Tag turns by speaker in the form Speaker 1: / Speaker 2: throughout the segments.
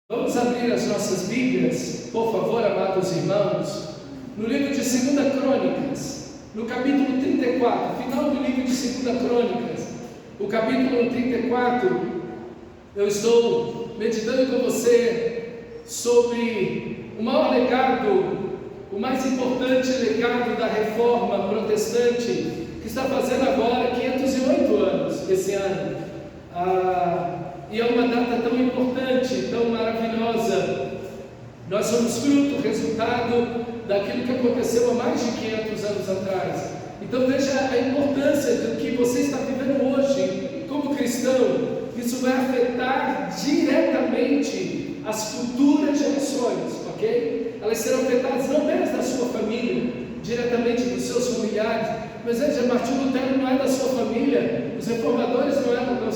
Speaker 1: Vamos abrir as nossas Bíblias, por favor, amados irmãos, no livro de 2 Crônicas, no capítulo 34, final do livro de 2 Crônicas, o capítulo 34. Eu estou meditando com você sobre o maior legado, o mais importante legado da reforma protestante, que está fazendo agora 508 anos, esse ano. E é uma data tão importante, tão maravilhosa. Nós somos fruto, resultado daquilo que aconteceu há mais de 500 anos atrás. Então veja a importância do que você está vivendo hoje como cristão. Isso vai afetar diretamente as futuras gerações, ok? Elas serão afetadas não apenas da sua família, diretamente dos seus familiares. Mas veja, Martinho Lutero não é da sua família, os reformadores não eram da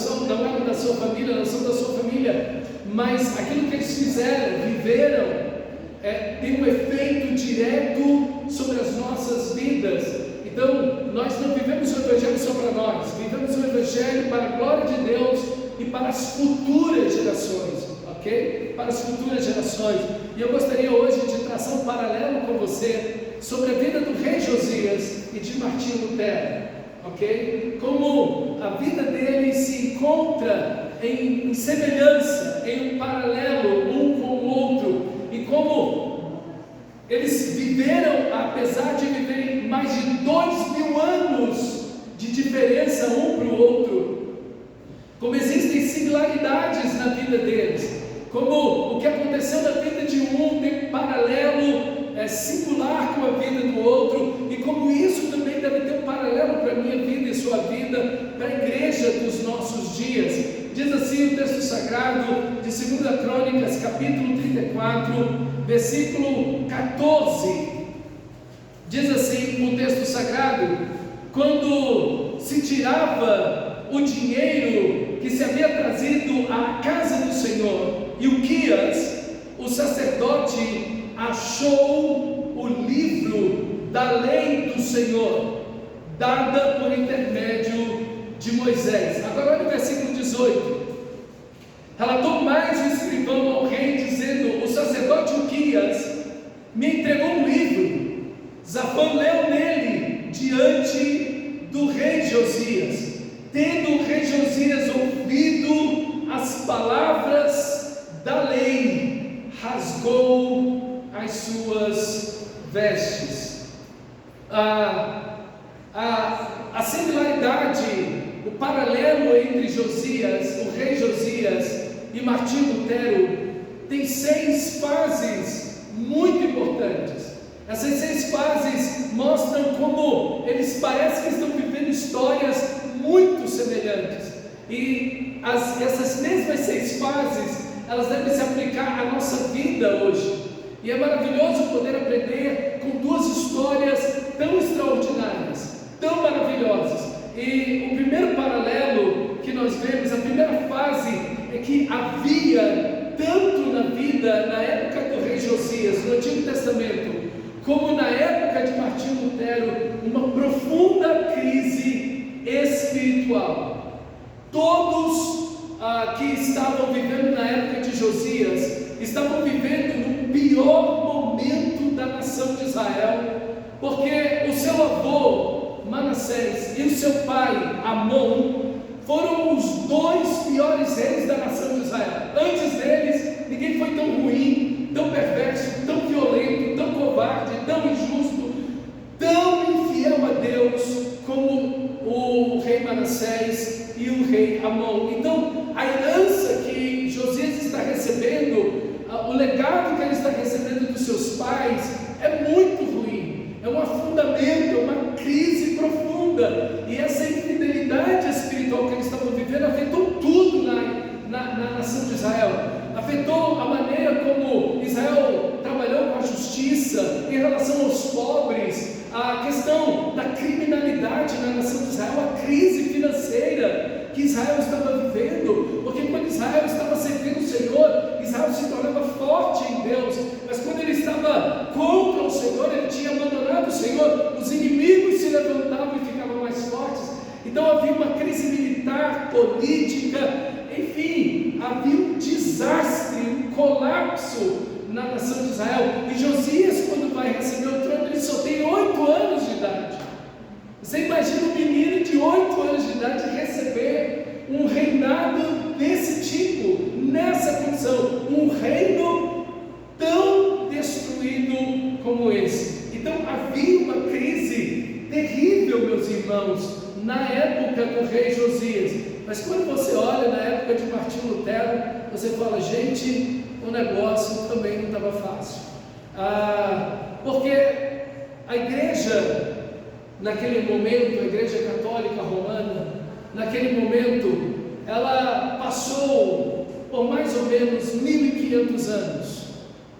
Speaker 1: sua família, não são da sua família, mas aquilo que eles fizeram, viveram, tem um efeito direto sobre as nossas vidas. Então, nós não vivemos o Evangelho só para nós, vivemos o Evangelho para a glória de Deus e para as futuras gerações, ok? Para as futuras gerações. E eu gostaria hoje de traçar um paralelo com você sobre a vida do rei Josias e de Martinho Lutero, ok? Como a vida deles se encontra em semelhança, em um paralelo um com o outro, e como eles viveram, apesar de viverem mais de 2000 anos de diferença um para o outro, como existem similaridades na vida deles, como o que aconteceu na vida de um tem um paralelo singular com a vida do outro, e como isso também deve ter um paralelo para a minha vida e sua vida, para a igreja dos nossos dias. Diz assim o texto sagrado de 2 Crônicas, capítulo 34, versículo 14. Diz assim o texto sagrado: quando se tirava o dinheiro que se havia trazido à casa do Senhor, Ilquias, o sacerdote, achou o livro da lei do Senhor, dada por intermédio de Moisés. Agora olha o versículo 18. Relatou mais o escrivão ao rei, dizendo: o sacerdote Ilquias me entregou um livro. Zafão leu nele diante do rei Josias. Tendo o rei Josias ouvido as palavras da lei, rasgou as suas vestes. A similaridade, o paralelo entre Josias, o rei Josias e Martinho Lutero, tem 6 fases muito importantes. Essas 6 fases mostram como eles parecem que estão vivendo histórias muito semelhantes, e essas mesmas 6 fases, elas devem se aplicar à nossa vida hoje. E é maravilhoso poder aprender com 2 histórias tão extraordinárias, tão maravilhosas. E o primeiro paralelo que nós vemos, a primeira fase, é que havia tanto na vida, na época do rei Josias, no Antigo Testamento, como na época de Martinho Lutero, uma profunda crise espiritual. Todos que estavam vivendo na época de Josias estavam vivendo no pior momento da nação de Israel, porque o seu avô Manassés e o seu pai Amon foram os 2 piores reis da nação de Israel. Antes deles, ninguém foi tão ruim, tão perverso, tão violento, tão covarde, tão injusto, tão infiel a Deus como o rei Manassés e o rei Amon. Então, a herança que Josias está recebendo, o legado que ele está recebendo dos seus pais, é muito ruim, é um afundamento, é uma crise profunda, e essa infidelidade espiritual que eles estavam vivendo afetou tudo na nação de Israel, afetou a maneira como Israel trabalhou com a justiça em relação aos pobres, a questão da criminalidade na nação de Israel, a crise financeira que Israel estava vivendo, porque quando Israel estava servindo o Senhor, Israel se tornava forte em Deus, mas quando ele estava contra o Senhor, ele tinha abandonado o Senhor, os inimigos se levantavam e ficavam mais fortes. Então havia uma crise militar, política, enfim, havia um desastre, um colapso na nação de Israel. E Josias, quando vai receber o trono, ele só tem 8 anos de idade. Você imagina um menino de 8 anos de idade receber um reinado desse tipo, nessa condição, um reino tão destruído como esse. Então havia uma crise terrível, meus irmãos, na época do rei Josias. Mas quando você olha na época de Martinho Lutero, você fala, gente, o negócio também não estava fácil. Porque a igreja, naquele momento, a igreja católica romana, naquele momento, ela passou por mais ou menos 1500 anos,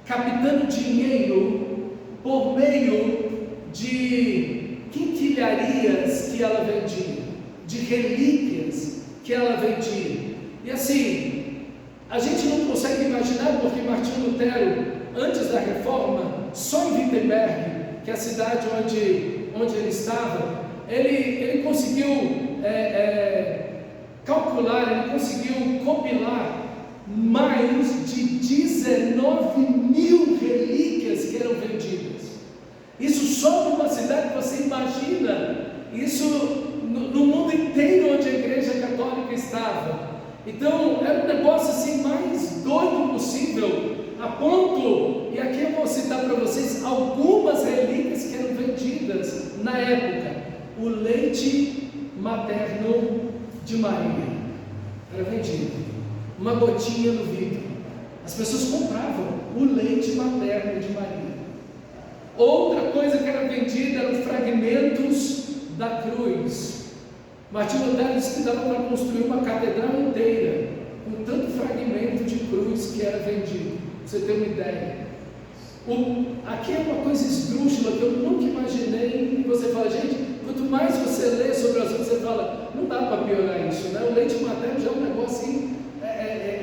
Speaker 1: captando dinheiro por meio de quinquilharias que ela vendia, de relíquias que ela vendia. E assim, a gente não consegue imaginar, porque Martinho Lutero, antes da reforma, só em Wittenberg, que é a cidade onde ele estava, ele conseguiu calcular, ele conseguiu compilar mais de 19.000 relíquias que eram vendidas. Isso só numa cidade, você imagina, isso no mundo inteiro onde a igreja católica estava. Então era um negócio assim mais doido possível, a ponto, e aqui eu vou citar para vocês algumas relíquias que eram vendidas na época. O leite materno de Maria era vendido, uma gotinha no vidro. As pessoas compravam o leite materno de Maria. Outra coisa que era vendida eram fragmentos da cruz. Martinho Lutero disse que dava para construir uma catedral inteira com tanto fragmento de cruz que era vendido. Você tem uma ideia? Aqui é uma coisa esdrúxula que eu nunca imaginei. E você fala, gente, quanto mais você lê sobre o assunto, você fala, não dá para piorar isso, né? O leite materno já é um negócio assim,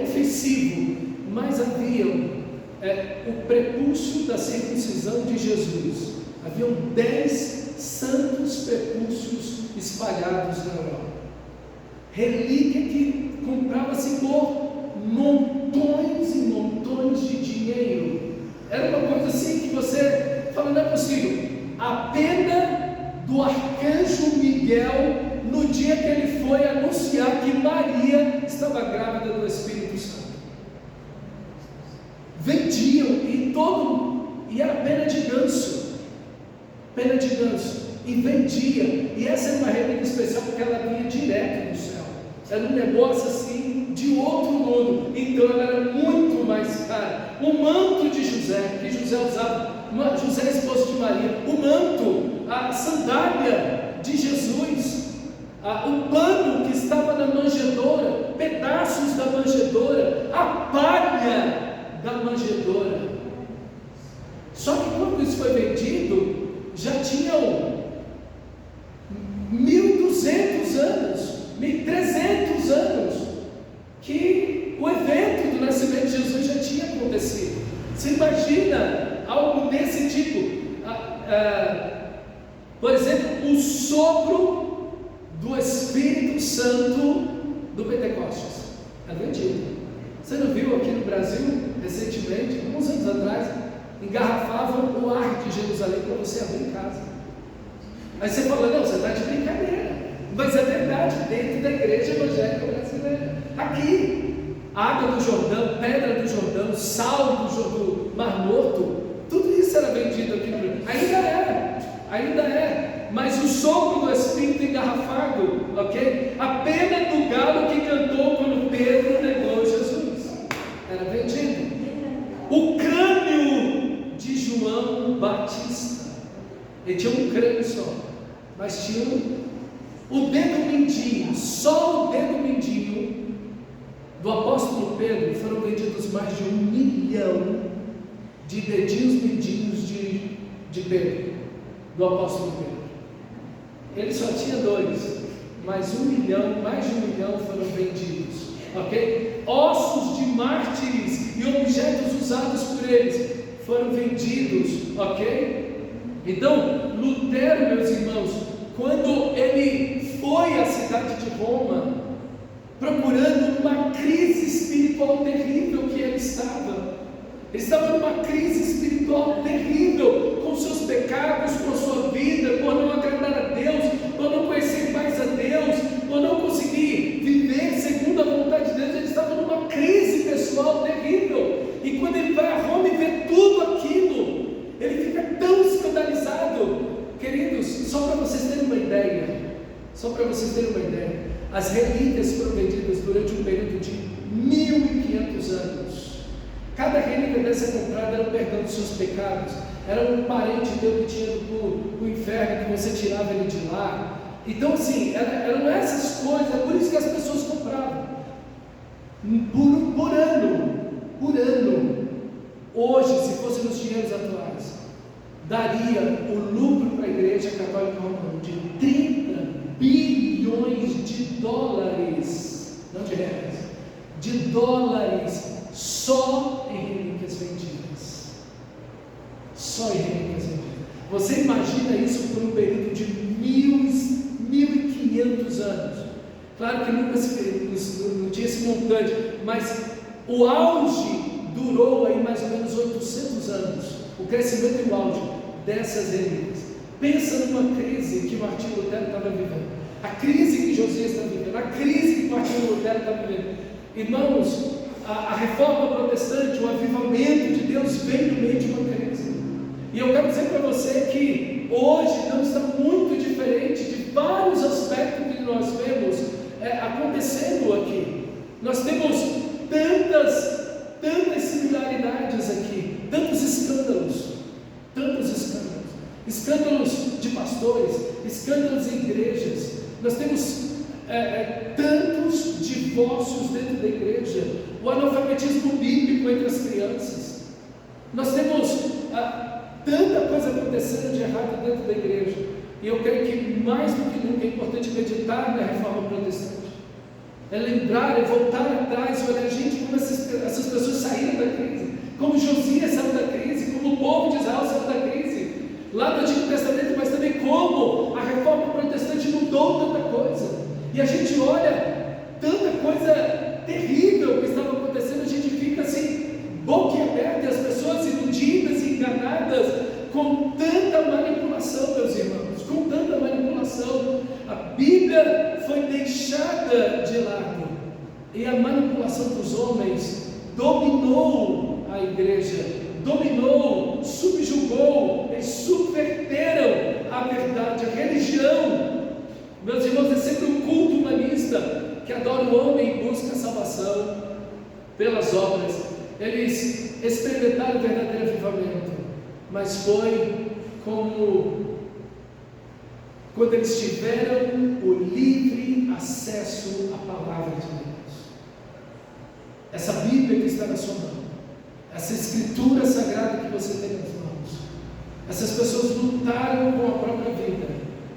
Speaker 1: ofensivo. Mas havia o prepúcio da circuncisão de Jesus. Haviam 10 santos prepúcios espalhados na Europa. Relíquia que comprava-se por montões e montões de dinheiro. Era uma coisa assim que você fala, não é possível. A pena do arcanjo Miguel no dia que ele foi anunciar que Maria estava grávida do Espírito Santo. Vendiam e era pena de ganso, e vendia. E essa é uma relíquia especial porque ela vinha direto do céu. Era um negócio assim de outro mundo. Então ela era muito mais cara. O manto de José, que José usava, José esposo de Maria, o manto, a sandália de Jesus, o pano que estava na manjedoura, pedaços da manjedoura, a palha da manjedoura. Só que quando isso foi vendido, já tinham 1.200 anos, 1.300 anos que o evento do nascimento de Jesus já tinha acontecido. Você imagina algo desse tipo? Por exemplo, o sopro do Espírito Santo do Pentecostes era vendido. Você não viu aqui no Brasil, recentemente, alguns anos atrás, engarrafavam o ar de Jerusalém para você abrir em casa. Aí você fala, não, você está de brincadeira. Mas é verdade, dentro da igreja evangélica brasileira. Aqui, água do Jordão, pedra do Jordão, sal do Mar Morto, tudo isso era vendido aqui no Brasil. Ainda é. Mas o sopro do Espírito engarrafado, ok? A pena do galo que cantou quando Pedro negou Jesus, era vendido. O crânio de João Batista, ele tinha um crânio só, mas tinha o dedo mindinho, só o dedo mindinho do apóstolo Pedro, foram vendidos mais de 1 milhão de dedinhos mindinhos de Pedro, do apóstolo Pedro. Ele só tinha 2, mas 1 milhão, mais de 1 milhão foram vendidos, ok? Ossos de mártires e objetos usados por eles foram vendidos, ok? Então, Lutero, meus irmãos, quando ele foi à cidade de Roma, procurando uma crise espiritual terrível que ele estava, Ele estava numa crise espiritual terrível, com seus pecados, com a sua vida, por não agradar a Deus, por não conhecer mais a Deus, por não conseguir viver segundo a vontade de Deus. Ele estava numa crise pessoal terrível. E quando ele vai a Roma e vê tudo aquilo, ele fica tão escandalizado. Queridos, só para vocês terem uma ideia, as relíquias foram vendidas durante um período de 1500 anos. Cada relíquia dessa comprada era o perdão dos seus pecados, era um parente teu que tinha ido para o inferno, que você tirava ele de lá. Então assim, eram essas coisas, é por isso que as pessoas compravam por ano. Hoje, se fosse nos dinheiros atuais, daria o lucro para a Igreja Católica Romana de 30 bilhões de dólares, não de reais, de dólares, só em relíquias vendidas. Só em relíquias vendidas. Você imagina isso por um período de 1500 anos. Claro que nunca não tinha esse montante, mas o auge durou aí mais ou menos 800 anos. O crescimento e o auge dessas relíquias. Pensa numa crise que Martinho Lutero estava vivendo, a crise que Josias está vivendo, a crise que Martinho Lutero está vivendo. Irmãos, a reforma protestante, o avivamento de Deus vem no meio de uma crise. E eu quero dizer para você que hoje não está muito diferente de vários aspectos que nós vemos acontecendo aqui. Nós temos tantas similaridades aqui, tantos escândalos de pastores, escândalos em igrejas. Nós temos tantos divórcios dentro da igreja, o analfabetismo bíblico entre as crianças. Nós temos tanta coisa acontecendo de errado dentro da igreja. E eu creio que mais do que nunca é importante meditar na reforma protestante. É lembrar, é voltar atrás e olhar, gente, como essas pessoas saíram da crise, como Josias saiu da crise, como o povo de Israel saiu da crise, lá no Antigo Testamento, mas também como a reforma protestante mudou tanta coisa. E a gente olha tanta coisa terrível que estava acontecendo, a gente fica assim, boquiaberta, e as pessoas iludidas e enganadas com tanta manipulação, meus irmãos, com tanta manipulação. A Bíblia foi deixada de lado e a manipulação dos homens dominou a igreja, subjugou, eles subverteram a verdade, a religião. Meus irmãos, é sempre um culto humanista que adora o homem e busca a salvação pelas obras. Eles experimentaram o verdadeiro avivamento, mas foi como quando eles tiveram o livre acesso à palavra de Deus. Essa Bíblia que está na sua mão, essa escritura sagrada que você tem nas mãos, essas pessoas lutaram com a própria vida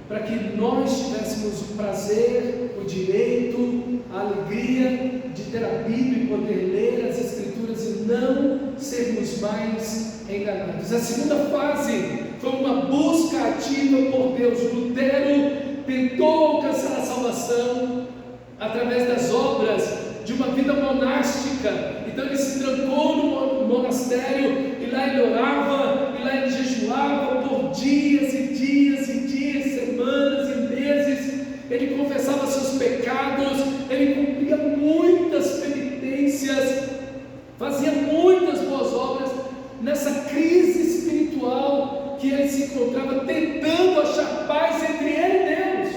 Speaker 1: para que nós tivéssemos o prazer, o direito, a alegria de ter a Bíblia e poder ler as escrituras e não sermos mais enganados. A segunda fase foi uma busca ativa por Deus. Lutero tentou alcançar a salvação através das obras de uma vida monástica. Então ele se trancou no monastério e lá ele orava, e lá ele jejuava por dias e dias e dias, semanas e meses. Ele confessava seus pecados, ele cumpria muitas penitências, fazia muitas boas obras nessa crise espiritual que ele se encontrava, tentando achar paz entre ele e Deus,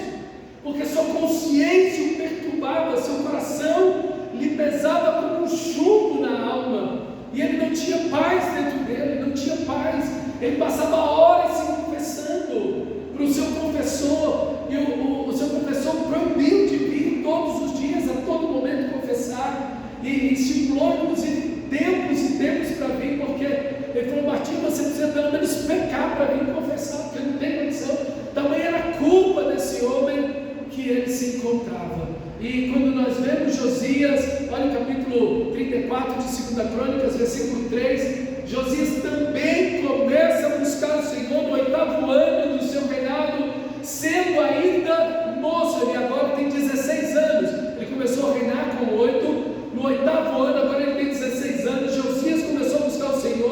Speaker 1: porque sua consciência o perturbava, seu coração lhe pesava como um chumbo na alma, e ele não tinha paz dentro dele, não tinha paz. Ele passava horas se confessando para o seu confessor, e o seu confessor proibiu de vir todos os dias, a todo momento confessar, e estimulou inclusive tempos e tempos para vir, porque ele falou: Martinho, você precisa pelo menos pecar para vir confessar, porque não tem condição. Também era a culpa desse homem que ele se encontrava. E quando nós vemos Josias, olha o capítulo 34 de 2 Crônicas, versículo 3, Josias também começa a buscar o Senhor no 8º ano do seu reinado, sendo ainda moço. Ele agora tem 16 anos, ele começou a reinar com 8, no 8º ano, agora ele tem 16 anos. Josias começou a buscar o Senhor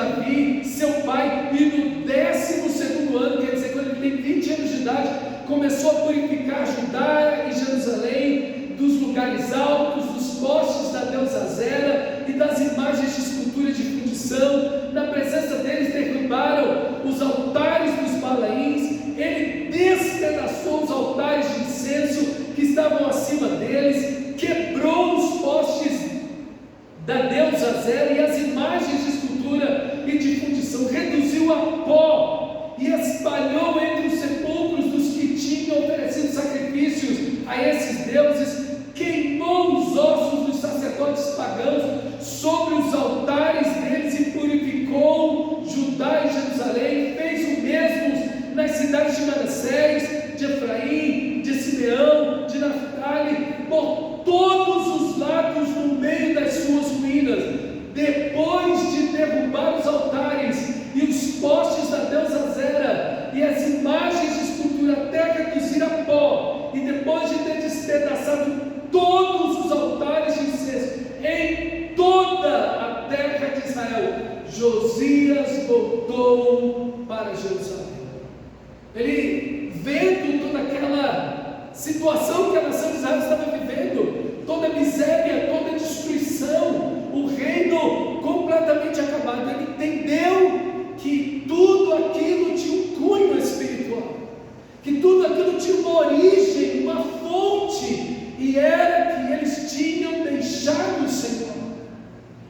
Speaker 1: Davi, seu pai, e no 12º ano, quer dizer, quando ele tem 20 anos de idade, começou a purificar Judá e Jerusalém dos lugares altos, dos postes da deusa Azera e das imagens de escultura de fundição. Na presença deles derrubaram os altares dos Balaíns, ele despedaçou os altares de incenso que estavam acima deles, quebrou os postes da deusa Azera e as imagens de escultura e de fundição, reduziu a pó e espalhou entre os sepulcros dos que tinham oferecido sacrifícios a esses deuses, queimou os ossos dos sacerdotes pagãos sobre os altares deles e purificou Judá e Jerusalém, fez o mesmo nas cidades de Manassés, de Efraim, de Simeão, de Naftali, por todos os lados no meio das suas ruínas. Depois de derrubar os altares e os postes da deusa Azera e as imagens de escultura até reduzir a pó, e depois de ter despedaçado todos os altares de incenso em toda a terra de Israel, Josias voltou para Jerusalém. Ele, vendo toda aquela situação que a nação de Israel estava vivendo, toda a miséria, toda a destruição, o reino completamente acabado, ele entendeu que tudo aquilo tinha um cunho espiritual, que tudo aquilo tinha uma origem, uma fonte, e era que eles tinham deixado o Senhor.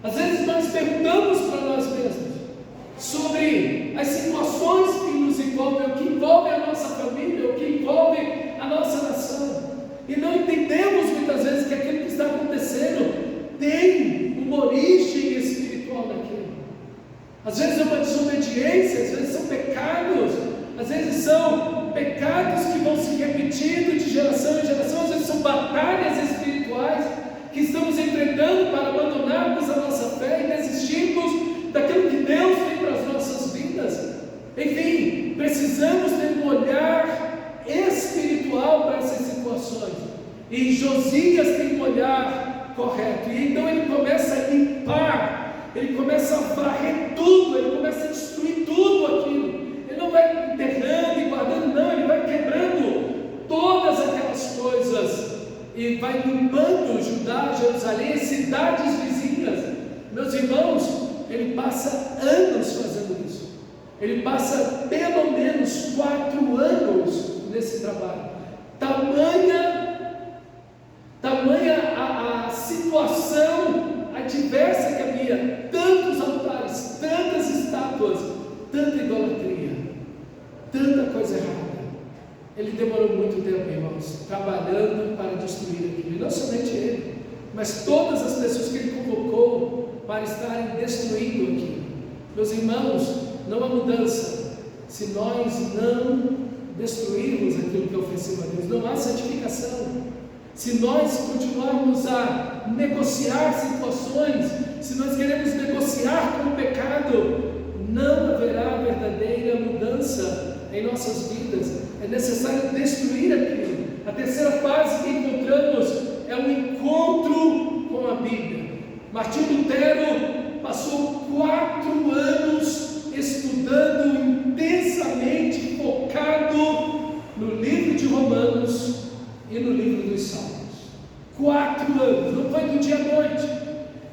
Speaker 1: Às vezes nós perguntamos para nós mesmos sobre as situações que nos envolvem, o que envolve a nossa família, o que envolve a nossa nação, e não entendemos muitas vezes que aquilo que está acontecendo tem uma origem espiritual naquilo. Às vezes é uma desobediência, às vezes são pecados, às vezes são pecados que vão se repetindo de geração em geração, às vezes são batalhas espirituais que estamos enfrentando para abandonarmos a nossa fé e desistirmos daquilo que Deus tem para as nossas vidas. Enfim, precisamos ter um olhar espiritual para essas situações, e Josias tem um olhar correto, e então ele começa a limpar, ele começa a varrer tudo, ele começa a destruir tudo aquilo. Ele não vai enterrando e guardando, não, ele vai quebrando todas aquelas coisas e vai limpando Judá, Jerusalém e cidades vizinhas. Meus irmãos, ele passa anos fazendo isso. Ele passa pelo menos 4 anos nesse trabalho. Tamanha a situação adversa que havia, tantos altares, tantas estátuas, tanta idolatria, tanta coisa errada. Ele demorou muito tempo, irmãos, trabalhando para destruir aquilo, e não somente ele, mas todas as pessoas que ele convocou para estarem destruindo aquilo. Meus irmãos, não há mudança se nós não destruirmos aquilo que é ofensivo a Deus. Não há santificação se nós continuarmos a negociar situações, se nós queremos negociar com o pecado. Não haverá verdadeira mudança em nossas vidas. É necessário destruir aquilo. A terceira fase que encontramos é o encontro com a Bíblia. Martinho Lutero passou 4 anos estudando intensamente, focado no livro de Romanos e no livro dos Salmos. 4 anos, não foi do dia à noite.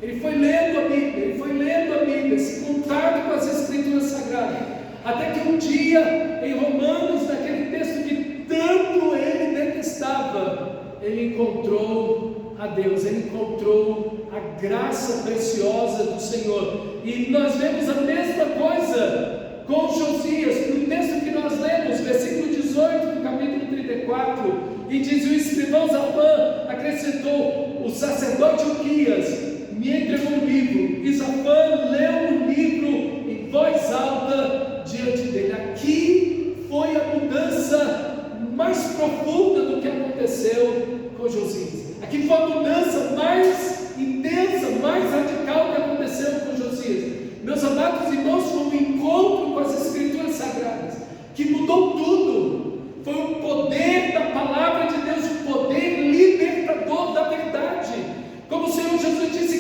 Speaker 1: Ele foi lendo a Bíblia, esse contato com as Escrituras Sagradas, até que um dia, em Romanos, naquele texto que tanto ele detestava, ele encontrou a Deus, ele encontrou a graça preciosa do Senhor. E nós vemos a mesma coisa com Josias, no texto que nós lemos, versículo 18 do capítulo 34, e diz: o escrivão Zafã acrescentou, o sacerdote Uquias me entregou um livro, e Zafã leu o livro em voz alta diante dele. Aqui foi a mudança mais profunda do que aconteceu com Josias. Aqui foi a mudança mais intensa, mais radical que aconteceu com Josias. Meus amados irmãos, foi um encontro com as Escrituras Sagradas que mudou tudo. Foi o poder da palavra de Deus, o poder libertador da verdade. Como o Senhor Jesus disse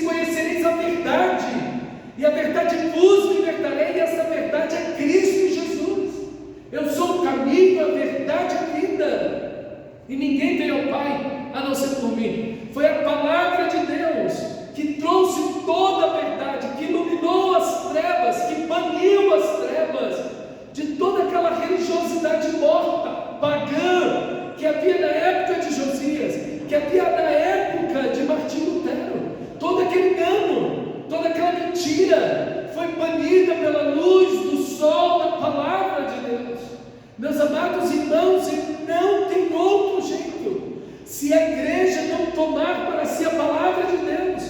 Speaker 1: vida pela luz do sol da palavra de Deus. Meus amados irmãos, e não tem outro jeito. Se a igreja não tomar para si a palavra de Deus,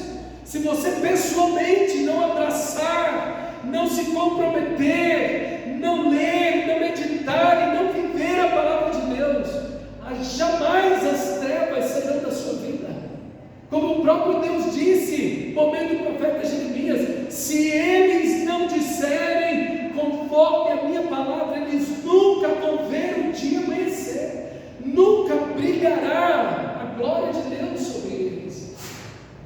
Speaker 1: se você pessoalmente não abraçar, não se comprometer, não ler, não meditar e não viver a palavra de Deus, jamais as trevas serão da sua vida. Como o próprio Deus disse por meio do profeta Jeremias: se eles não disserem conforme a minha palavra, eles nunca vão ver o dia amanhecer, nunca brilhará a glória de Deus sobre eles.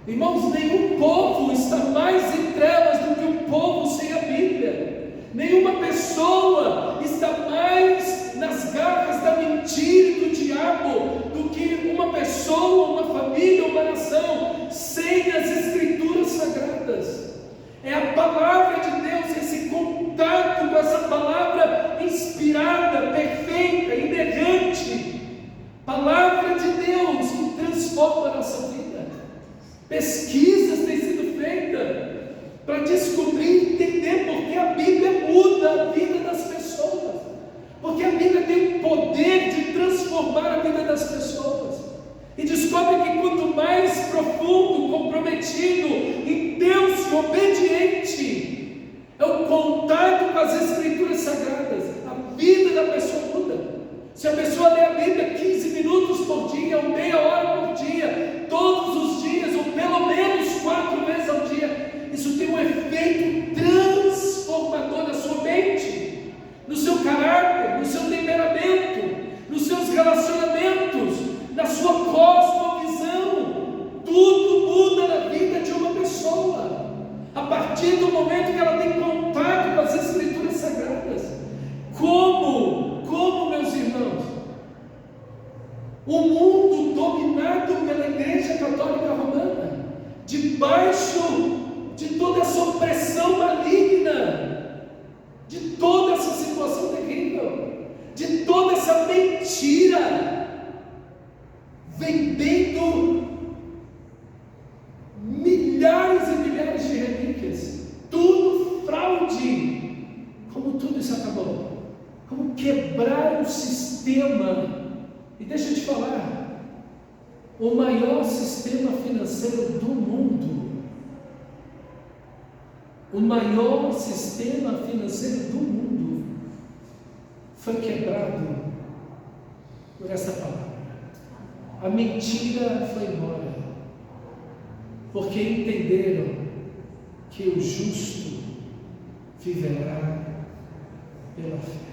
Speaker 1: Irmãos, nenhum povo está mais em trevas do que um povo sem a Bíblia. Nenhuma pessoa está mais nas garras da mentira e do diabo do que uma pessoa, uma família, uma nação sem as Escrituras Sagradas. É a palavra de Deus, esse contato com essa palavra inspirada, perfeita, inerrante, palavra de Deus que transforma a nossa vida. Pesquisas têm sido feitas para descobrir e entender porque a Bíblia muda a vida das pessoas, porque a Bíblia tem o poder de transformar a vida das pessoas. E descobre que quanto mais profundo, comprometido em Deus e obediente é o contato com as Escrituras Sagradas, a vida da pessoa muda. Se a pessoa lê a Bíblia 15 minutos por dia, ou meia hora por dia, todos os dias, ou pelo menos 4 vezes ao dia, isso tem um efeito transformador na sua mente, no seu caráter, no seu temperamento, nos seus relacionamentos, na sua cosmovisão. Tudo muda na vida de uma pessoa a partir do momento que ela tem contato com as Escrituras Sagradas. Como, meus irmãos, o mundo dominado pela Igreja Católica Romana, debaixo de toda essa opressão maligna, de toda essa situação terrível, de toda essa mentira, vendendo milhares e milhares de relíquias, tudo fraude. Como tudo isso acabou? Como quebrar o sistema? E deixa eu te falar, o maior sistema financeiro do mundo, o maior sistema financeiro do mundo foi quebrado por essa palavra. A mentira foi embora, porque entenderam que o justo viverá pela fé.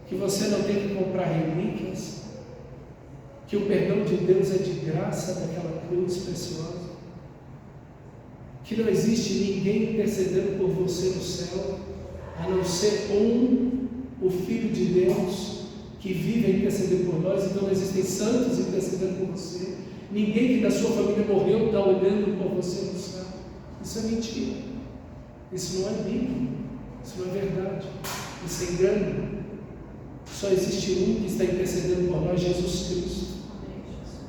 Speaker 1: Que você não tem que comprar relíquias, que o perdão de Deus é de graça daquela cruz preciosa, que não existe ninguém intercedendo por você no céu, a não ser o Filho de Deus, que vive a interceder por nós. Então não existem santos intercedendo por você, ninguém que da sua família morreu está olhando por você no céu. Isso é mentira, isso não é bíblico, isso não é verdade, isso é engano. Só existe um que está intercedendo por nós, Jesus Cristo.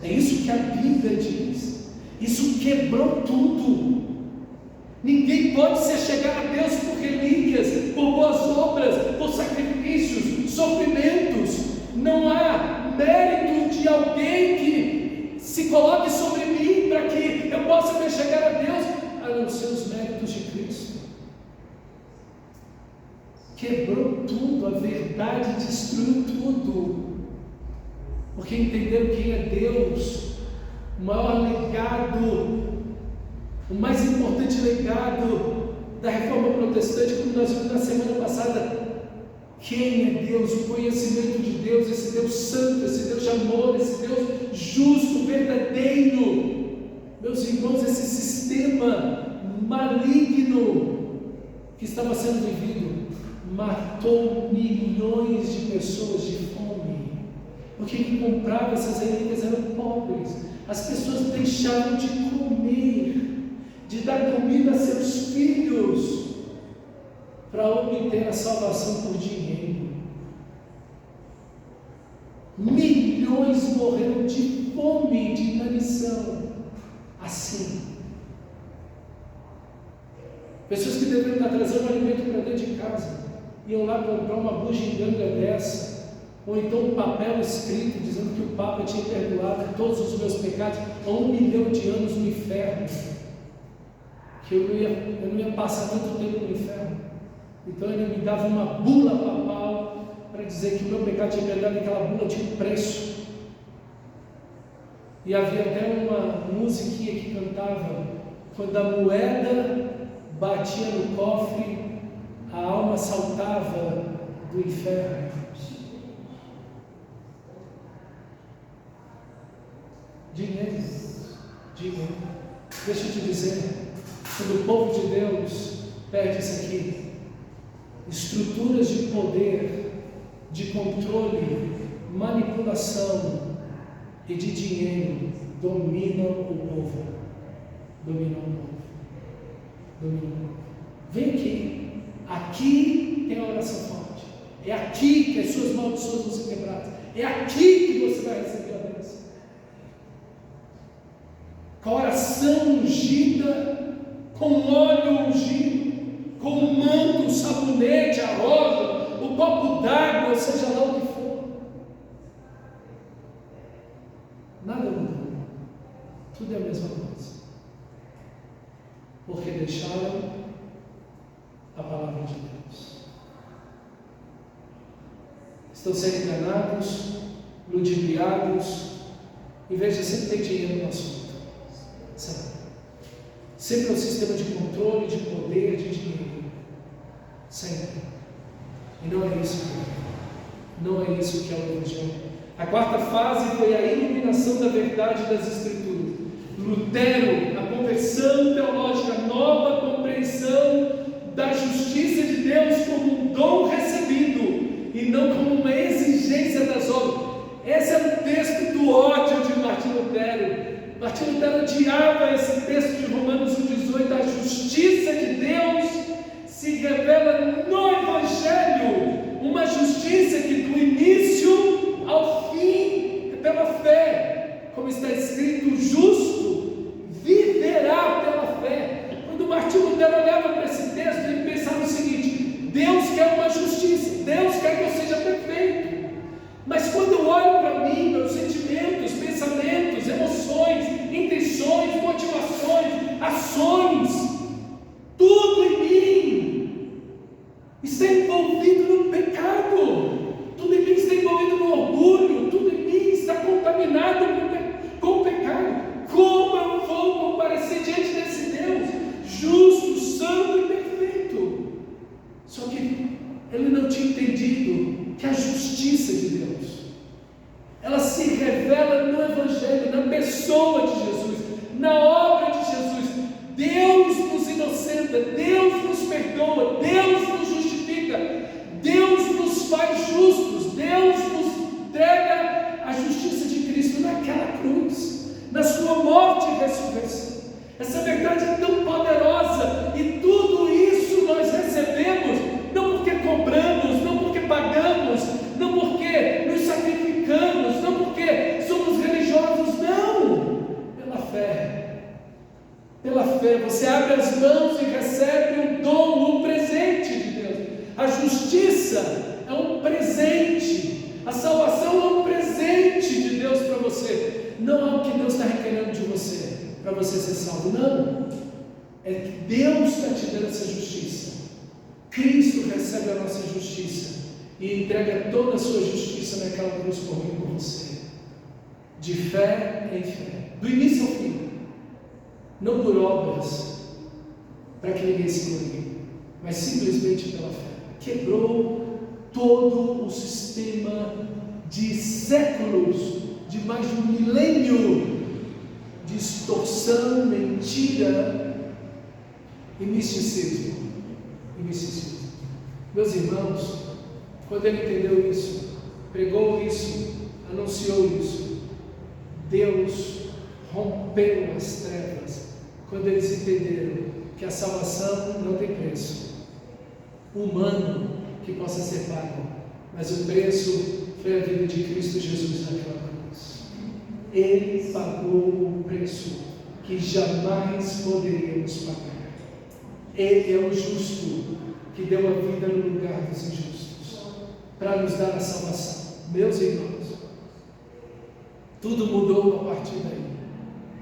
Speaker 1: É isso que a Bíblia diz. Isso quebrou tudo. Ninguém pode se chegar a Deus por relíquias, por boas obras, por sacrifícios, sofrimentos. Não há mérito de alguém que se coloque sobre mim para que eu possa me chegar a Deus, a não ser os méritos de Cristo. Quebrou tudo, a verdade destruiu tudo, porque entenderam quem é Deus. O maior legado, o mais importante legado da reforma protestante, como nós vimos na semana passada, quem é Deus, o conhecimento de Deus, esse Deus santo, esse Deus de amor, esse Deus justo, verdadeiro. Meus irmãos, esse sistema maligno que estava sendo vivido matou milhões de pessoas de fome, porque quem comprava essas relíquias eram pobres. As pessoas deixaram de comer, de dar comida a seus filhos, para obter a salvação por dinheiro. Milhões morreram de fome, de inanição, assim. Pessoas que deveriam estar trazendo alimento para dentro de casa, iam lá comprar uma bugiganga dessa, ou então um papel escrito dizendo que o Papa tinha perdoado todos os meus pecados há 1 milhão de anos no inferno, que eu não ia passar tanto tempo no inferno. Então ele me dava uma bula papal para dizer que o meu pecado tinha perdoado, e aquela bula tinha um preço. E havia até uma musiquinha que cantava: quando a moeda batia no cofre, a alma saltava do inferno. Dinheiro. Deixa eu te dizer, quando o povo de Deus perde isso aqui, estruturas de poder, de controle, manipulação e de dinheiro dominam o povo. Vem aqui. Aqui tem a oração forte. É aqui que as suas maldições vão ser quebradas. É aqui que você vai receber a bênção. Com a oração ungida, com óleo ungido, com o manto, o sabonete, a rosa, o copo d'água, seja lá o que for. Nada mudou. Tudo é a mesma coisa. Porque deixaram a palavra de Deus. Estão sendo enganados, ludibriados, e veja, sempre tem dinheiro no assunto. Sempre é um sistema de controle, de poder, de dinheiro. Sempre. E não é isso que é o Evangelho. A quarta fase foi a iluminação da verdade das Escrituras. Lutero, a conversão teológica, a nova compreensão da justiça de Deus como um dom recebido e não como uma exigência das obras. Esse é o texto do ódio de Martinho Lutero. Martinho Lutero odiava esse texto de Romanos 1,18. A justiça de Deus se revela no Evangelho, uma justiça que do início ao fim é pela fé, como está escrito: o justo viverá pela fé. Quando Martinho Lutero olhava para esse texto, ele pensava o seguinte: Deus quer uma justiça, Deus quer que eu seja perfeito. Mas quando eu olho para mim, meus sentimentos, pensamentos, emoções, intenções, motivações, ações, tudo em mim está envolvido no pecado, tudo em mim está envolvido no orgulho, tudo em mim está contaminado com o pecado. Como eu vou comparecer diante desse Deus justo, santo e perfeito? Só que ele não tinha entendido que a justiça de Deus, ela se revela no Evangelho, na pessoa de Jesus, na obra de Jesus. Deus nos inocenta, Deus nos perdoa, Deus nos justifica, Deus nos faz justos, Deus nos entrega a justiça de Cristo naquela cruz, na sua morte e ressurreição. Essa verdade é tão poderosa, e tudo isso nós recebemos não porque cobramos, não porque pagamos, não porque nos sacrificamos, não porque somos religiosos, não, pela fé. Pela fé, você abre as mãos e recebe um dom, um presente de Deus. A justiça é um presente, a salvação é um presente de Deus para você. Não é o que Deus está requerendo de você para você ser salvo, não. É que Deus está te dando essa justiça. Cristo recebe a nossa justiça e entrega toda a sua justiça naquela cruz por mim e por você, de fé em fé, do início ao fim, não por obras, para que ninguém se glorie, mas simplesmente pela fé. Quebrou todo o sistema de séculos, de mais de 1 milênio de extorsão, mentira e misticismo. Meus irmãos, quando ele entendeu isso, pregou isso, anunciou isso, Deus rompeu as trevas quando eles entenderam que a salvação não tem preço humano que possa ser pago, mas o preço foi a vida de Cristo Jesus naquela cruz. Ele pagou um preço que jamais poderíamos pagar. Ele é o justo que deu a vida no lugar dos injustos, para nos dar a salvação. Meus irmãos, tudo mudou a partir daí.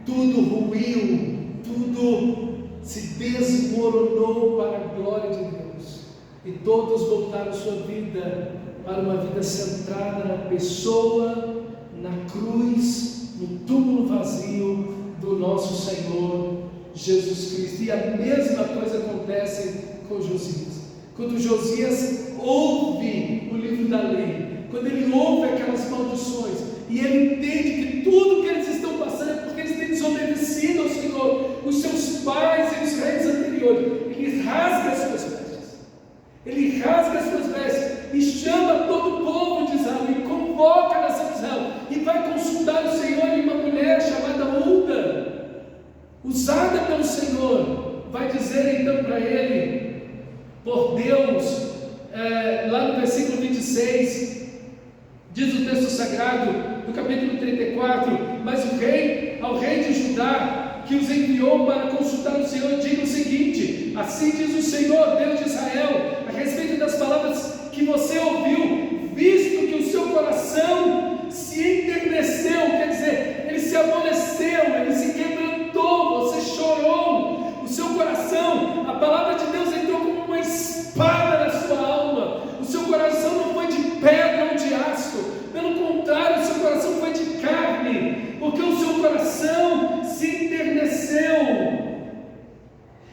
Speaker 1: Tudo ruiu, tudo se desmoronou para a glória de Deus. E todos voltaram sua vida para uma vida centrada na pessoa, na cruz, no túmulo vazio do nosso Senhor Jesus Cristo. E a mesma coisa acontece com Josias. Quando Josias ouve o livro da lei, quando ele ouve aquelas maldições, e ele entende que tudo que eles estão passando é porque eles têm desobedecido ao Senhor, os seus pais e os reis anteriores, ele rasga as suas vestes. Ele rasga as suas vestes e chama todo o povo de Israel e convoca a nação de Israel e vai consultar o Senhor. E uma mulher chamada Hulda, usada pelo Senhor, vai dizer então para ele, por Deus, lá no versículo 26, diz o texto sagrado do capítulo 34: mas ao rei de Judá, que os enviou para consultar o Senhor, diga o seguinte: assim diz o Senhor, Deus de Israel, a respeito das palavras que você ouviu, visto que o seu coração se enterneceu, quer dizer, ele se amoleceu, ele se quebrantou, você chorou, o seu coração, a palavra de Deus entrou como uma espada na sua alma, o seu coração não foi de pedra ou de aço, pelo contrário, o seu coração foi de carne, porque o seu coração se enterneceu,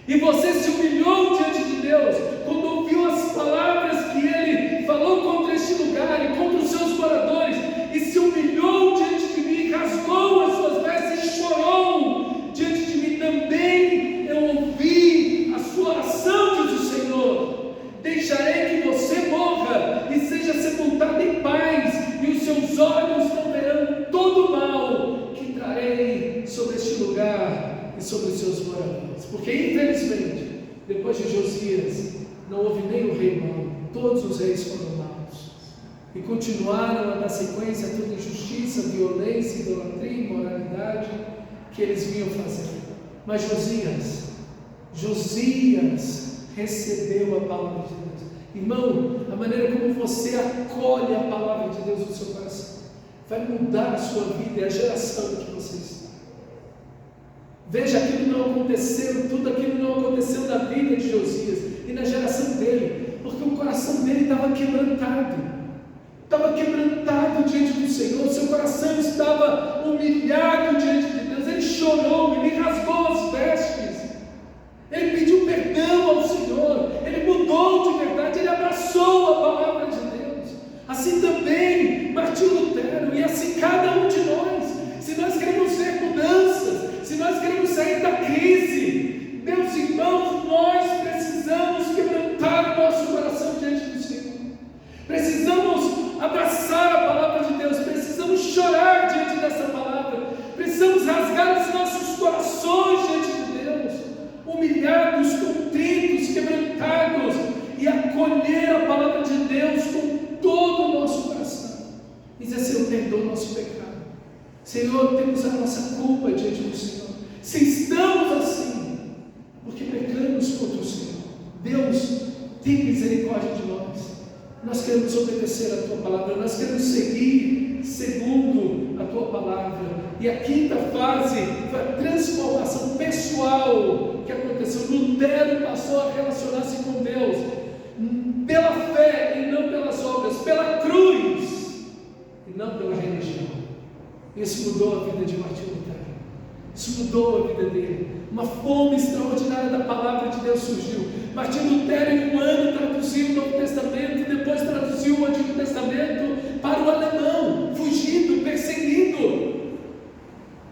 Speaker 1: e você se humilhou diante de Deus, quando ouviu as palavras que ele falou contra este lugar e contra os seus moradores, e se humilhou diante de mim, rasgou as suas vestes e chorou diante de mim. Também eu ouvi a sua oração, diz o Senhor. Deixarei que você morra e seja sepultado em paz, e os seus olhos não verão todo o mal que trarei sobre este lugar e sobre os seus moradores. Porque infelizmente, depois de Josias, não houve nem o rei mau, todos os reis foram maus, e continuaram a dar sequência a toda injustiça, violência, idolatria e imoralidade que eles vinham fazendo. Mas Josias recebeu a palavra de Deus. Irmão, a maneira como você acolhe a palavra de Deus no seu coração vai mudar a sua vida e a geração que você está. Veja, aquilo não aconteceu, tudo aquilo não aconteceu na vida de Josias e na geração dele, porque o coração dele estava quebrantado diante do Senhor, seu coração estava humilhado diante de Deus, ele chorou, ele rasgou as vestes, ele pediu perdão ao Senhor, ele mudou de verdade, ele abraçou a palavra de Deus. Assim também Martinho Lutero, e assim cada um de nós, se nós queremos ver mudanças, se nós queremos sair da crise, meus irmãos, nós precisamos quebrantar o nosso coração diante do Senhor, precisamos abraçar a palavra de Deus, precisamos chorar diante dessa palavra, precisamos rasgar os nossos corações diante de Deus, humilhados, contritos, quebrantados, e acolher a palavra de Deus com todo o nosso coração, e dizer: Senhor, perdoa o nosso pecado, Senhor, temos a nossa culpa diante do Senhor, se estamos assim, porque pecamos contra o Senhor, Deus, tem misericórdia de nós queremos obedecer a Tua palavra, nós queremos seguir segundo a Tua palavra. E a quinta fase foi a transformação pessoal que aconteceu. Lutero passou a relacionar-se com Deus pela fé e não pelas obras, pela cruz e não pela religião. Isso mudou a vida de Martinho Lutero, isso mudou a vida dele. Uma fome extraordinária da palavra de Deus surgiu. Martinho Lutero, em um ano, traduziu o Novo Testamento, depois traduziu o Antigo Testamento para o alemão, fugido, perseguido.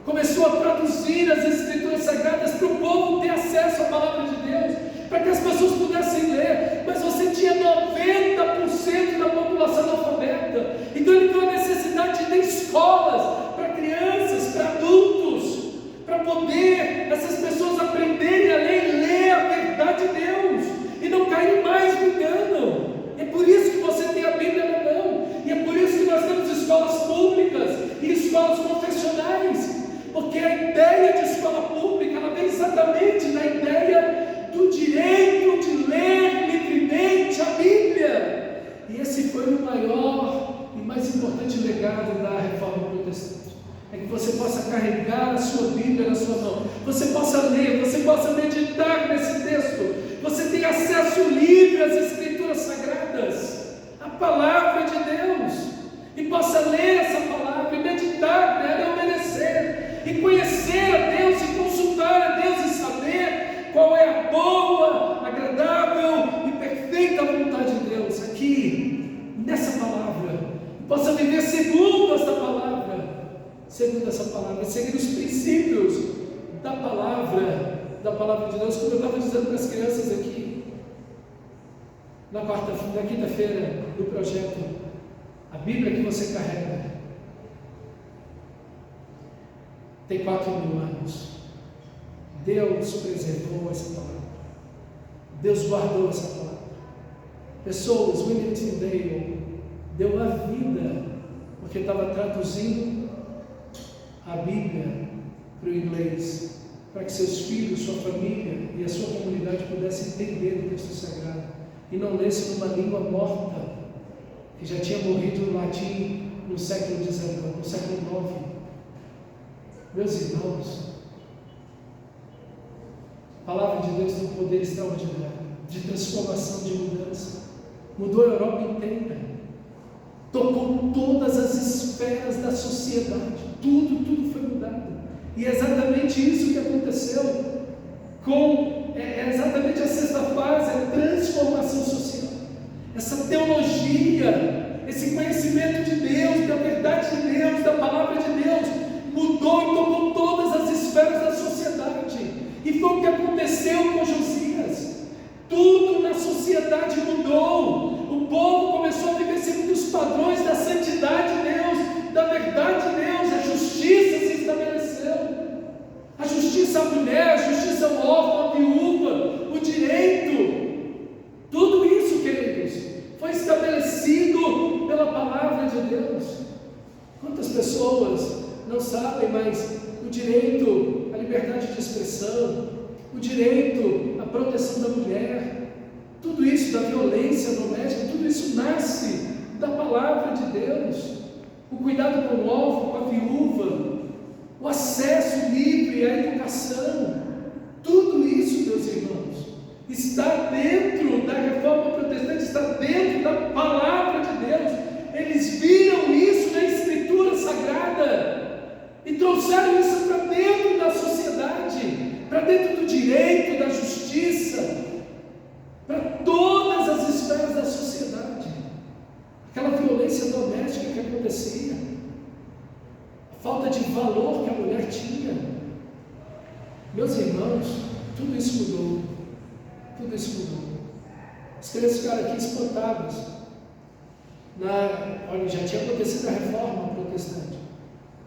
Speaker 1: Começou a traduzir as Escrituras Sagradas para o povo ter acesso à palavra de Deus, para que as pessoas pudessem ler. Mas você tinha 90% da população analfabeta, então ele viu a necessidade de ter escolas para crianças, para adultos, para poder essas pessoas aprenderem a ler a verdade de Deus e não caírem mais no engano. É por isso que você tem a Bíblia na mão, e é por isso que nós temos palavra de Deus, e possa ler essa palavra, e meditar nela, e obedecer, e conhecer a Deus, e consultar a Deus, e saber qual é a boa, agradável e perfeita vontade de Deus, aqui, nessa palavra, e possa viver segundo essa palavra, seguir os princípios da palavra de Deus, como eu estava dizendo para as crianças aqui, na quinta-feira do projeto, a Bíblia que você carrega tem 4.000 anos. Deus preservou essa palavra, Deus guardou essa palavra. Pessoas, William Tyndale deu a vida porque estava traduzindo a Bíblia para o inglês, para que seus filhos, sua família e a sua comunidade pudessem entender o texto sagrado e não lesse numa língua morta que já tinha morrido no latim no século XIX, no século IX. Meus irmãos, a palavra de Deus tem um poder extraordinário de transformação, de mudança. Mudou a Europa inteira, tocou todas as esferas da sociedade, tudo foi mudado. E é exatamente isso que aconteceu é exatamente a sexta fase, a transformação social. Essa teologia, esse conhecimento de Deus, da verdade de Deus, da palavra de Deus, mudou e tocou todas as esferas da sociedade. E foi o que aconteceu com Josias. Tudo na sociedade mudou. O povo começou a viver segundo os padrões da santidade de Deus, da verdade de Deus. A justiça se estabeleceu. A justiça à mulher, a justiça ao órfão, à viúva, o direito. Tudo isso, queridos, foi estabelecido pela palavra de Deus. Quantas pessoas não sabem, mas o direito à liberdade de expressão, o direito à proteção da mulher, tudo isso, da violência doméstica, tudo isso nasce da palavra de Deus. O cuidado com o órfão, com a viúva, o acesso livre à educação, tudo isso, meus irmãos, está dentro da reforma protestante, está dentro da palavra de Deus. Eles viram isso na Escritura Sagrada e trouxeram isso para dentro da sociedade, para dentro do direito, da justiça, para todas as esferas da sociedade. Aquela violência doméstica que acontecia, a falta de valor que a mulher tinha. Meus irmãos, tudo isso mudou. Tudo isso mudou. As crianças ficaram aqui espantadas. Olha, já tinha acontecido a reforma protestante,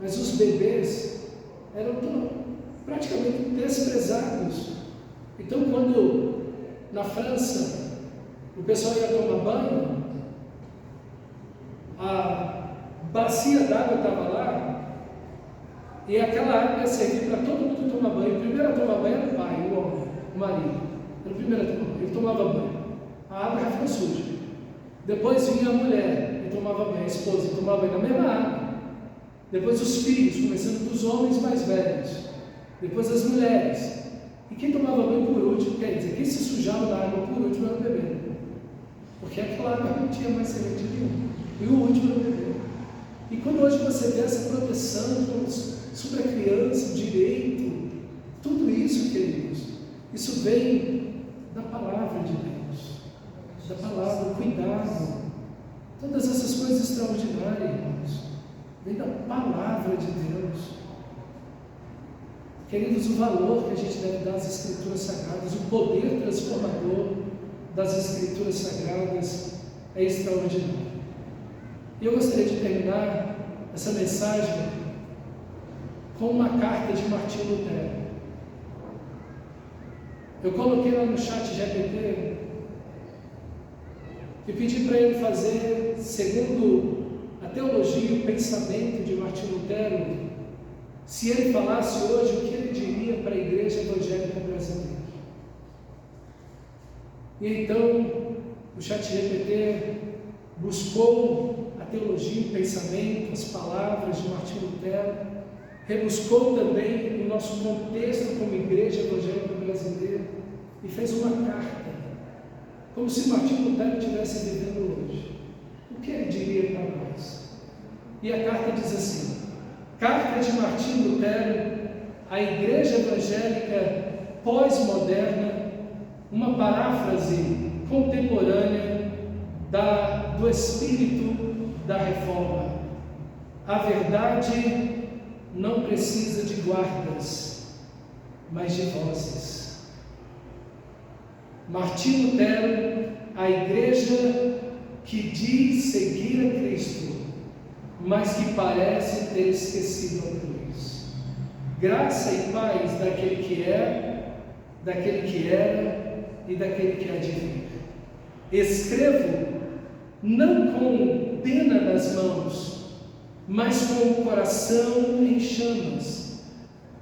Speaker 1: mas os bebês eram praticamente desprezados. Então, quando na França o pessoal ia tomar banho, a bacia d'água estava lá, e aquela água ia servir para todo mundo tomar banho. O primeiro a tomar banho era o pai, o homem, o marido. Era o primeiro a tomar banho, ele tomava banho. A água já ficou suja. Depois vinha a mulher e tomava banho, a esposa e tomava banho na mesma água. Depois os filhos, começando dos homens mais velhos. Depois as mulheres. E quem tomava banho por último, quer dizer, quem se sujava da água por último era o bebê. Porque aquela água não tinha mais semente nenhuma. E o último era o bebê. E quando hoje você vê essa proteção sobre a criança, o direito, tudo isso, queridos, isso vem da palavra de Deus, da palavra, o cuidado, todas essas coisas extraordinárias, irmãos, vem da palavra de Deus. Queridos, o valor que a gente deve dar às Escrituras Sagradas, o poder transformador das Escrituras Sagradas é extraordinário. E eu gostaria de terminar essa mensagem com uma carta de Martinho Lutero. Eu coloquei lá no chat GPT e pedi para ele fazer, segundo a teologia e o pensamento de Martinho Lutero, se ele falasse hoje, o que ele diria para a igreja evangélica brasileira. E então, o chat GPT buscou a teologia, o pensamento, as palavras de Martinho Lutero, rebuscou também o nosso contexto como igreja evangélica brasileira e fez uma carta, como se Martinho Lutero estivesse vivendo hoje. o que ele diria para nós? E a carta diz assim: Carta de Martinho Lutero à Igreja Evangélica Pós-Moderna, uma paráfrase contemporânea do espírito da Reforma. A verdade não precisa de guardas, mas de vozes. Martinho Lutero, a igreja que diz seguir a Cristo, mas que parece ter esquecido a cruz. Graça e paz daquele que é, daquele que era e daquele que há de vir. Escrevo não com pena nas mãos, mas com o coração em chamas,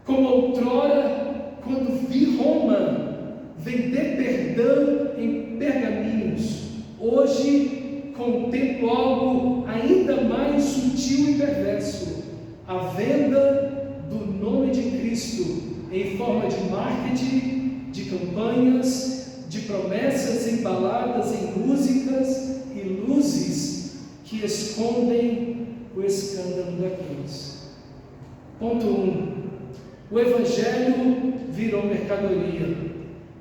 Speaker 1: como outrora, quando vi Roma vender perdão em pergaminhos, hoje contemplo algo ainda mais sutil e perverso: a venda do nome de Cristo em forma de marketing, de campanhas, de promessas embaladas em músicas e luzes que escondem o escândalo da cruz. Ponto 1. O Evangelho virou mercadoria.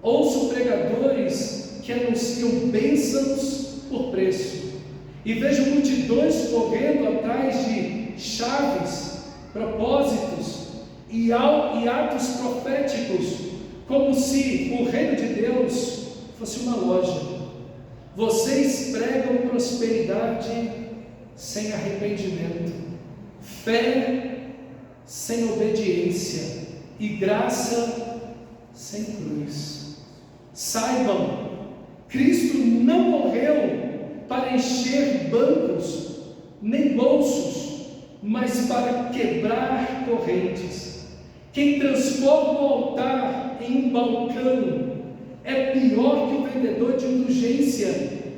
Speaker 1: Ouço pregadores que anunciam bênçãos por preço, e vejo multidões correndo atrás de chaves, propósitos e atos proféticos, como se o reino de Deus fosse uma loja. Vocês pregam prosperidade sem arrependimento, fé sem obediência e graça sem cruz. Saibam, Cristo não morreu para encher bancos nem bolsos, mas para quebrar correntes. Quem transforma o altar em um balcão é pior que o vendedor de indulgência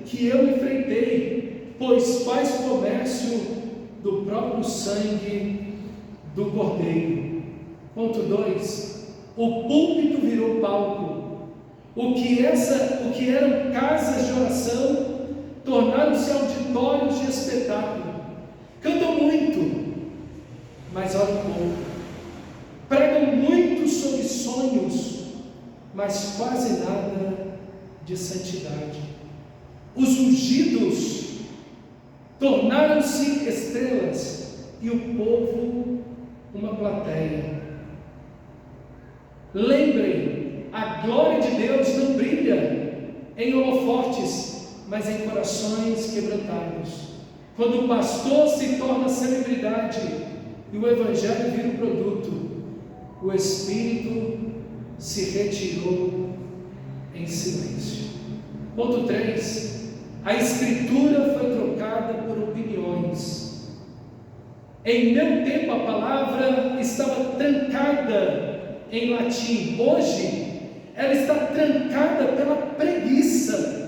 Speaker 1: que eu enfrentei, pois faz comércio do próprio sangue do Cordeiro. Ponto 2. O púlpito virou palco. O que eram casas de oração tornaram-se auditórios de espetáculo. Cantam muito, mas oram pouco. Pregam muito sobre sonhos, mas quase nada de santidade. Os ungidos tornaram-se estrelas e o povo uma plateia. Lembrem, a glória de Deus não brilha em holofotes, mas em corações quebrantados. Quando o pastor se torna celebridade e o evangelho vira um produto, o Espírito se retirou em silêncio. Ponto 3. A Escritura foi trocada por opiniões. Em meu tempo a palavra estava trancada em latim. Hoje ela está trancada pela preguiça.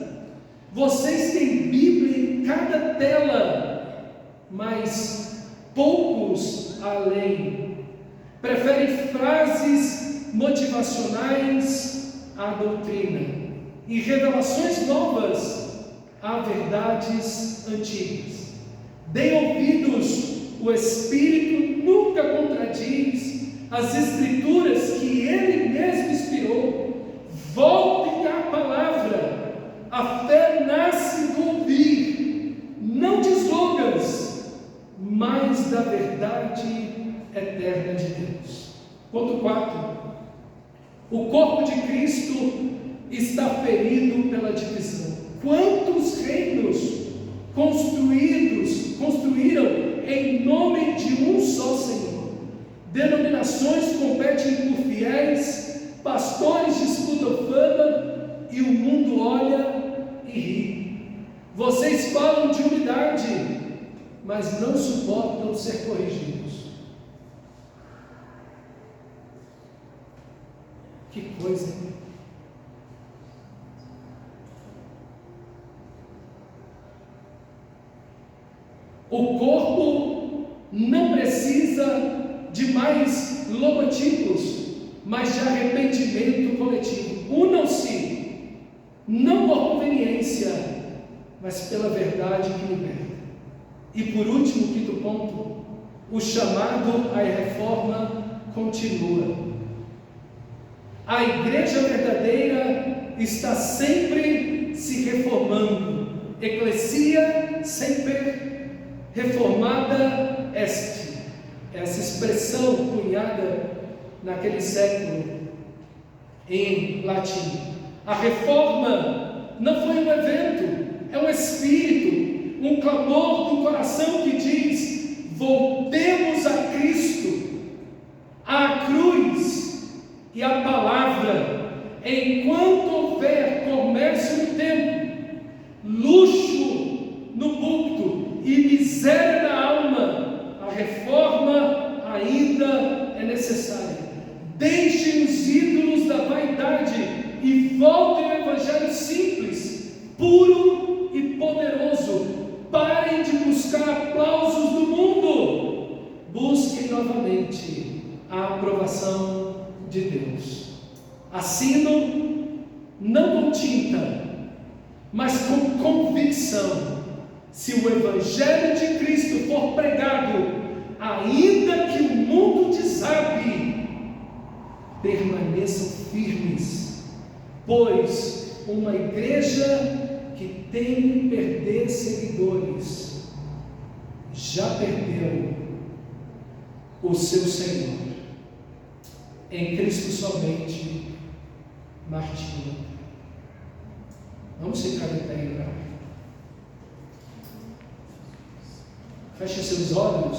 Speaker 1: Vocês têm Bíblia em cada tela, mas poucos a leem. Preferem frases motivacionais à doutrina e revelações novas a verdades antigas. Deem ouvidos, o Espírito nunca contradiz as Escrituras que Ele mesmo inspirou. Voltem à palavra. A fé nasce do ouvir, não de slogans, mas da verdade eterna de Deus. Ponto 4. O corpo de Cristo está ferido pela divisão. Quantos reinos construíram em nome de um só Senhor? Denominações competem por fiéis, pastores disputam fama e o mundo olha e ri. Vocês falam de unidade, mas não suportam ser corrigidos. Que coisa, hein? O corpo não precisa de mais logotipos, mas de arrependimento coletivo. Unam-se, não por conveniência, mas pela verdade que liberta. E por último, quinto ponto, o chamado à reforma continua. A igreja verdadeira está sempre se reformando. Ecclesia semper reformada est. Essa expressão cunhada naquele século em latim. A reforma não foi um evento, é um espírito, um clamor do coração que diz: voltemos a Cristo, à cruz e à palavra. Enquanto houver comércio no templo, luxo no púlpito e miséria na alma, a reforma ainda é necessária. Deixem os ídolos da vaidade e voltem ao evangelho simples, puro e poderoso. Parem de buscar aplausos do mundo. Busquem novamente a aprovação de Deus. Assino não com tinta, mas com convicção. Se o evangelho de Cristo for pregado, ainda que o mundo desabe, permaneçam firmes, pois uma igreja que tem que perder seguidores já perdeu o seu Senhor. Em Cristo somente martírio. Vamos ficar de pé e orar. Feche seus olhos.